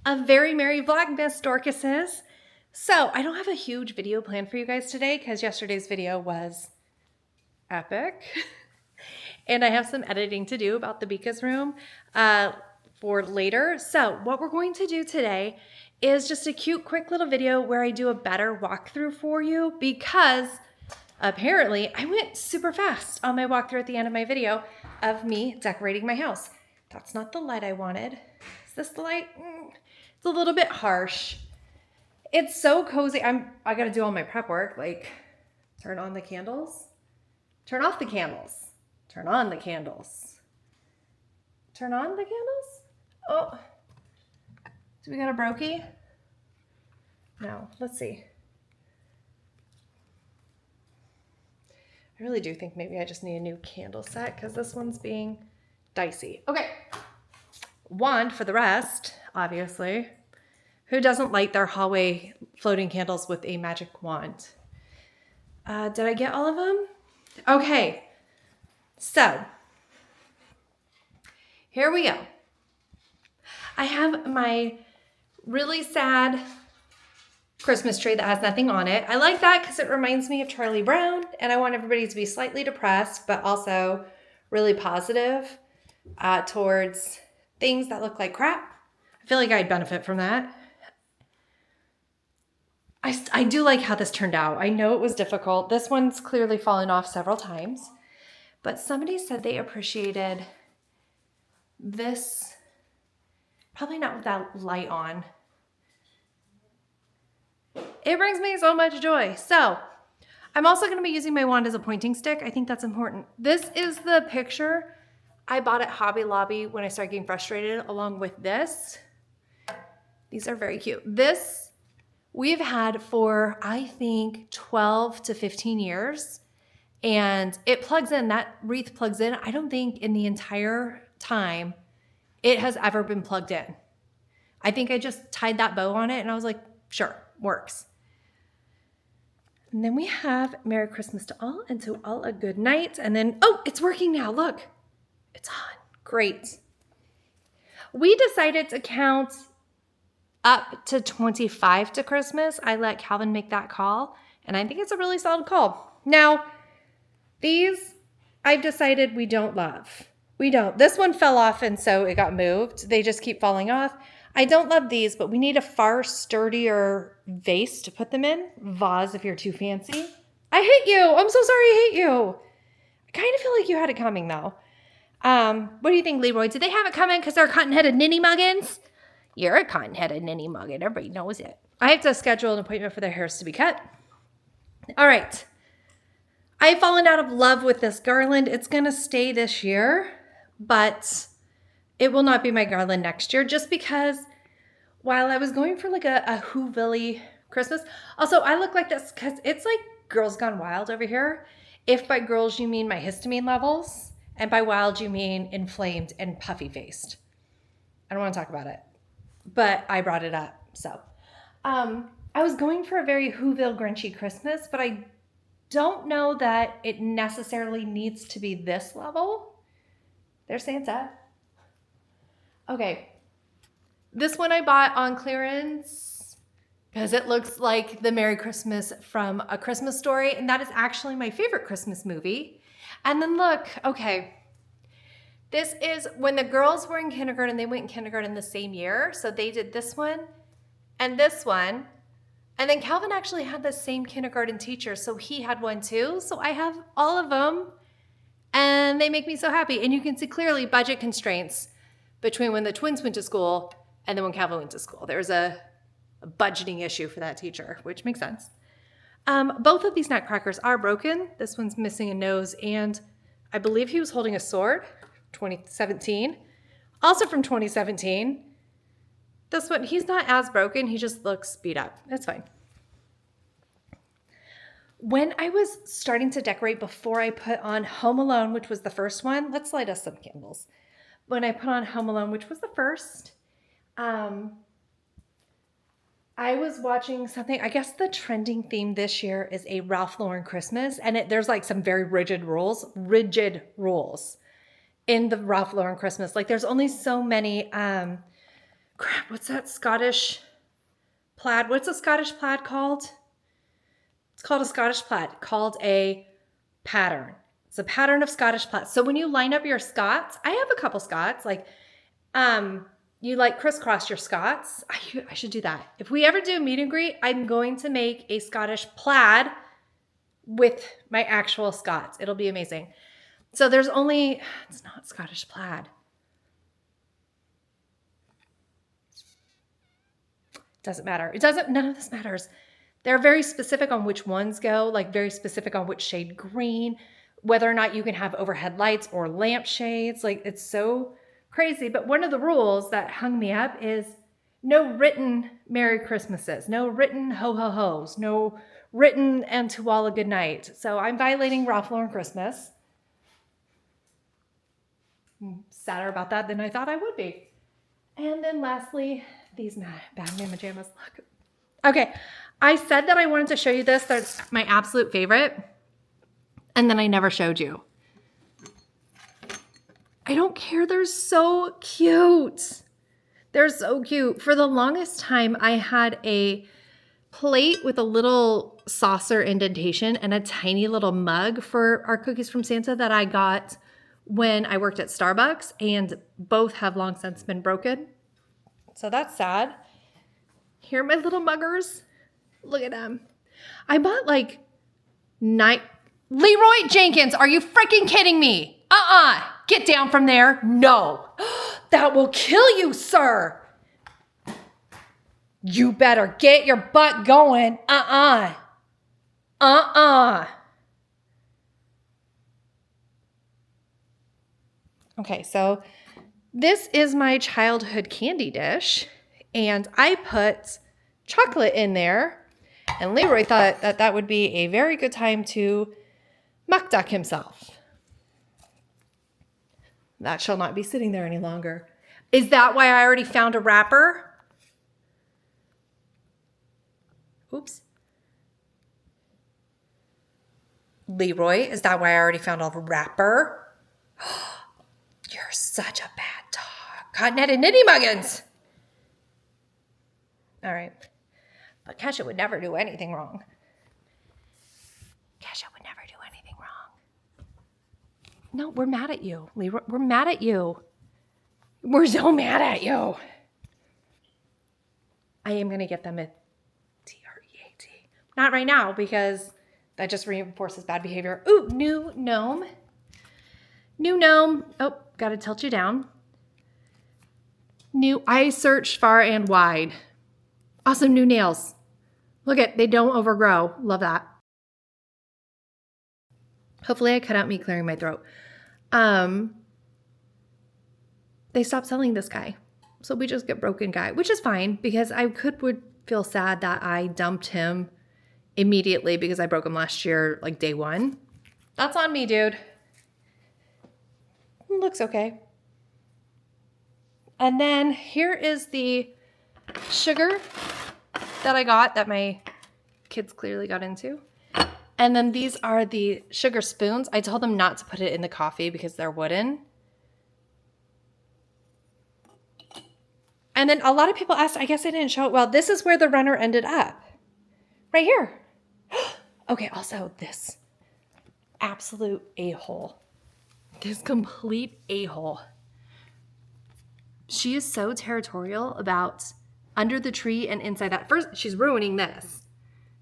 A very merry Vlogmas, Dorcases. So I don't have a huge video planned for you guys today because yesterday's video was epic. And I have some editing to do about the Bika's room for later. So what we're going to do today is just a cute, quick little video where I do a better walkthrough for you because apparently I went super fast on my walkthrough at the end of my video of me decorating my house. That's not the light I wanted. Is this the light? It's a little bit harsh. It's so cozy. I gotta do all my prep work, like turn on the candles, turn off the candles, turn on the candles, turn on the candles. Oh, do we got a brokey? No, let's see. I really do think maybe I just need a new candle set because this one's being dicey. Okay, wand for the rest, obviously. Who doesn't light their hallway floating candles with a magic wand? Did I get all of them? Okay, so here we go. I have my really sad Christmas tree that has nothing on it. I like that because it reminds me of Charlie Brown, and I want everybody to be slightly depressed, but also really positive towards things that look like crap. I feel like I'd benefit from that. I do like how this turned out. I know it was difficult. This one's clearly fallen off several times, but somebody said they appreciated this, probably not with that light on. It brings me so much joy. So I'm also going to be using my wand as a pointing stick. I think that's important. This is the picture I bought at Hobby Lobby when I started getting frustrated, along with this. These are very cute. This we've had for, I think, 12 to 15 years. And it plugs in, that wreath plugs in. I don't think in the entire time it has ever been plugged in. I think I just tied that bow on it and I was like, sure, works. And then we have Merry Christmas to all and to all a good night. And then, oh, it's working now. Look, it's on. Great. We decided to count up to 25 to Christmas. I let Calvin make that call, and I think it's a really solid call. Now, these I've decided we don't love. We don't. This one fell off, and so it got moved. They just keep falling off. I don't love these, but we need a far sturdier vase to put them in. Vase if you're too fancy. I hate you. I'm so sorry I hate you. I kind of feel like you had it coming, though. What do you think, Leroy? Did they have it coming because they're cotton-headed ninny muggins? You're a cotton-headed ninny muggin. Everybody knows it. I have to schedule an appointment for their hairs to be cut. All right. I've fallen out of love with this garland. It's going to stay this year, but it will not be my garland next year just because while I was going for like a Whoville Christmas, also I look like this because it's like Girls Gone Wild over here. If by girls you mean my histamine levels, and by wild you mean inflamed and puffy-faced. I don't want to talk about it, but I brought it up. So I was going for a very Whoville Grinchy Christmas, but I don't know that it necessarily needs to be this level. There's Santa. Okay. This one I bought on clearance because it looks like the Merry Christmas from A Christmas Story, and that is actually my favorite Christmas movie. And then look, okay. This is when the girls were in kindergarten, they went in kindergarten the same year. So they did this one and this one. And then Calvin actually had the same kindergarten teacher. So he had one too. So I have all of them and they make me so happy. And you can see clearly budget constraints between when the twins went to school and then when Calvin went to school. There's a budgeting issue for that teacher, which makes sense. Both of these nutcrackers are broken. This one's missing a nose and I believe he was holding a sword. 2017. Also from 2017. This one, he's not as broken. He just looks beat up. It's fine. When I was starting to decorate before I put on Home Alone, which was the first one, let's light us some candles. When I put on Home Alone, which was the first, I was watching something. I guess the trending theme this year is a Ralph Lauren Christmas, and there's like some very rigid rules in the Ralph Lauren Christmas. Like there's only so many crap, what's that Scottish plaid? What's a Scottish plaid called? It's called a Scottish plaid, called a pattern. It's a pattern of Scottish plaid. So when you line up your Scots, I have a couple Scots, like, you like crisscross your Scots. I should do that. If we ever do a meet and greet, I'm going to make a Scottish plaid with my actual Scots. It'll be amazing. So there's only, it's not Scottish plaid. Doesn't matter. None of this matters. They're very specific on which ones go, like very specific on which shade green, whether or not you can have overhead lights or lampshades. Like, it's so crazy. But one of the rules that hung me up is no written Merry Christmases, no written ho-ho-hos, no written and to all a good night. So I'm violating Ralph Lauren Christmas. I'm sadder about that than I thought I would be. And then lastly, these Batman pajamas. Look. Okay, I said that I wanted to show you this. That's my absolute favorite. And then I never showed you. I don't care. They're so cute. They're so cute. For the longest time, I had a plate with a little saucer indentation and a tiny little mug for our cookies from Santa that I got when I worked at Starbucks, and both have long since been broken. So that's sad. Here are my little muggers. Look at them. I bought like Leroy Jenkins, are you freaking kidding me? Get down from there. No. That will kill you, sir. You better get your butt going. Okay, so this is my childhood candy dish, and I put chocolate in there, and Leroy thought that that would be a very good time to muck duck himself. That shall not be sitting there any longer. Is that why I already found a wrapper? Oops. Leroy, is that why I already found a wrapper? You're such a bad dog. Cottonette and Nitty Muggins. All right. But Kesha would never do anything wrong. Kesha would never do anything wrong. No, we're mad at you, Leroy. We're mad at you. We're so mad at you. I am going to get them a TREAT. Not right now, because that just reinforces bad behavior. Ooh, new gnome. New gnome. Oh, got to tilt you down. New, I searched far and wide. Awesome new nails. Look at, they don't overgrow. Love that. Hopefully I cut out me clearing my throat. They stopped selling this guy. So we just get broken guy, which is fine because I would feel sad that I dumped him immediately because I broke him last year, like day one. That's on me, dude. Looks okay. And then here is the sugar that I got that my kids clearly got into. And then these are the sugar spoons. I told them not to put it in the coffee because they're wooden. And then a lot of people asked, I guess I didn't show it well. This is where the runner ended up. Right here. Okay, also this absolute a-hole. This complete a-hole. She is so territorial about under the tree and inside that. First, she's ruining this.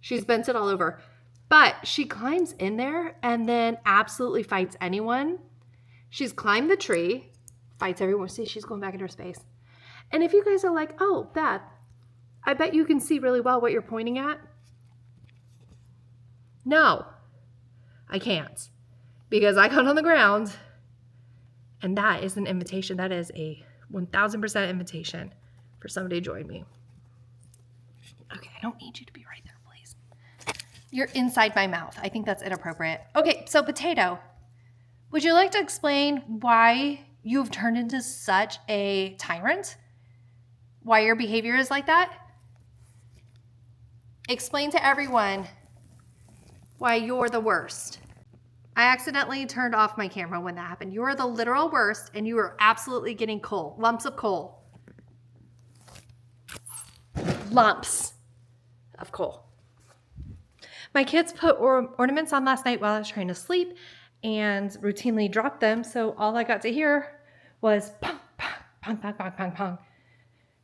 She's bent it all over. But she climbs in there and then absolutely fights anyone. She's climbed the tree, fights everyone. See, she's going back into her space. And if you guys are like, oh, Beth, I bet you can see really well what you're pointing at. No, I can't. Because I got on the ground and that is an invitation. That is a 1000% invitation for somebody to join me. Okay, I don't need you to be right there, please. You're inside my mouth. I think that's inappropriate. Okay, so potato. Would you like to explain why you've turned into such a tyrant? Why your behavior is like that? Explain to everyone why you're the worst. I accidentally turned off my camera when that happened. You are the literal worst, and you are absolutely getting coal, lumps of coal. lumps of coal. My kids put ornaments on last night while I was trying to sleep and routinely dropped them. So all I got to hear was pong, pong, pong, pong, pong, pong, pong,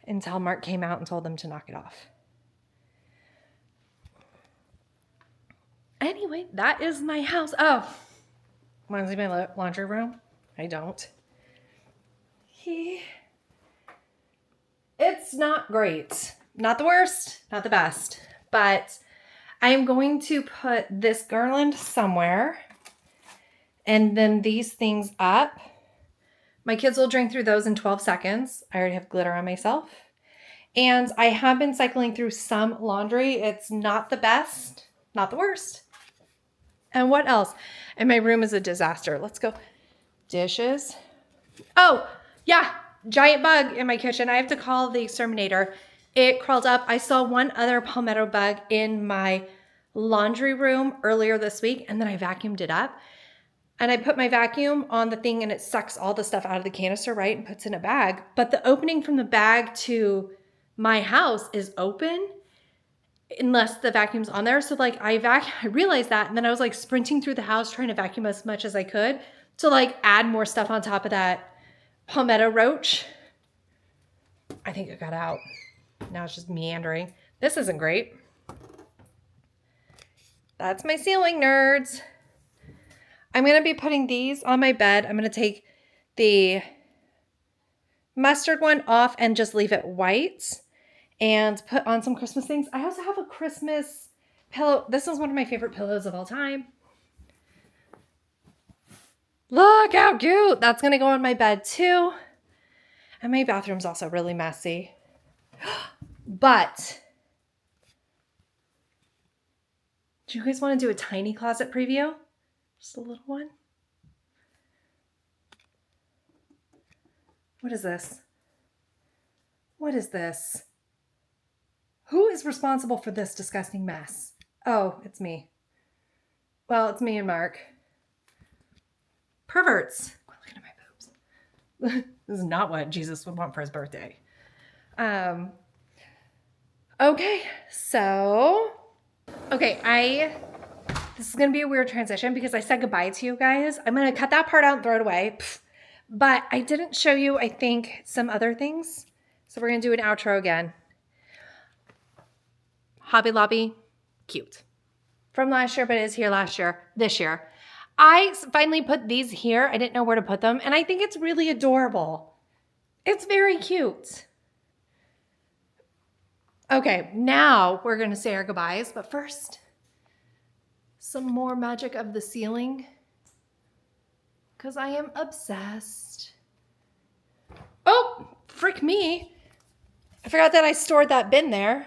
until Mark came out and told them to knock it off. Anyway, that is my house. Oh, want to see my laundry room? I don't. It's not great. Not the worst, not the best, but I am going to put this garland somewhere and then these things up. My kids will drink through those in 12 seconds. I already have glitter on myself. And I have been cycling through some laundry. It's not the best, not the worst. And what else? And my room is a disaster. Let's go. Dishes. Oh, yeah. Giant bug in my kitchen. I have to call the exterminator. It crawled up. I saw one other palmetto bug in my laundry room earlier this week, and then I vacuumed it up. And I put my vacuum on the thing and it sucks all the stuff out of the canister, right? And puts in a bag. But the opening from the bag to my house is open unless the vacuum's on there. So like I realized that. And then I was like sprinting through the house trying to vacuum as much as I could to like add more stuff on top of that palmetto roach. I think it got out. Now it's just meandering. This isn't great. That's my ceiling, nerds. I'm going to be putting these on my bed. I'm going to take the mustard one off and just leave it white and put on some Christmas things. I also have a Christmas pillow. This is one of my favorite pillows of all time. Look how cute. That's going to go on my bed too. And my bathroom's also really messy. But do you guys want to do a tiny closet preview? Just a little one. What is this? What is this? Who is responsible for this disgusting mess? Oh, it's me. Well, it's me and Mark. Perverts. Look at my boobs. This is not what Jesus would want for his birthday. Okay, so, this is going to be a weird transition because I said goodbye to you guys. I'm going to cut that part out and throw it away. But I didn't show you, I think, some other things. So we're going to do an outro again. Hobby Lobby, cute. From last year, but it is here this year. I finally put these here. I didn't know where to put them. And I think it's really adorable. It's very cute. Okay, now we're going to say our goodbyes. But first, some more magic of the ceiling. Because I am obsessed. Oh, frick me. I forgot that I stored that bin there.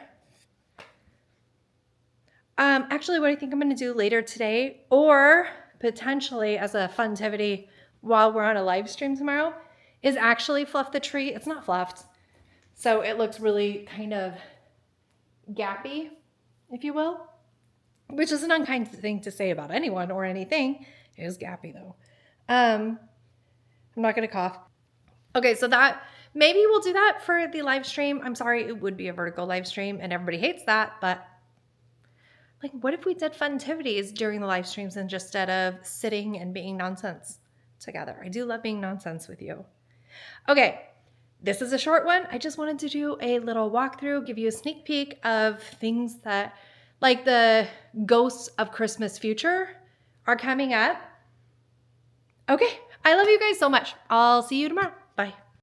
Actually, what I think I'm going to do later today, or potentially as a funtivity while we're on a live stream tomorrow, is actually fluff the tree. It's not fluffed, so it looks really kind of gappy, if you will, which is an unkind thing to say about anyone or anything. It is gappy, though. I'm not going to cough. Okay, so that maybe we'll do that for the live stream. I'm sorry, it would be a vertical live stream, and everybody hates that, but like, what if we did funtivities during the live streams instead of sitting and being nonsense together? I do love being nonsense with you. Okay, this is a short one. I just wanted to do a little walkthrough, give you a sneak peek of things that, like the ghosts of Christmas future, are coming up. Okay, I love you guys so much. I'll see you tomorrow. Bye.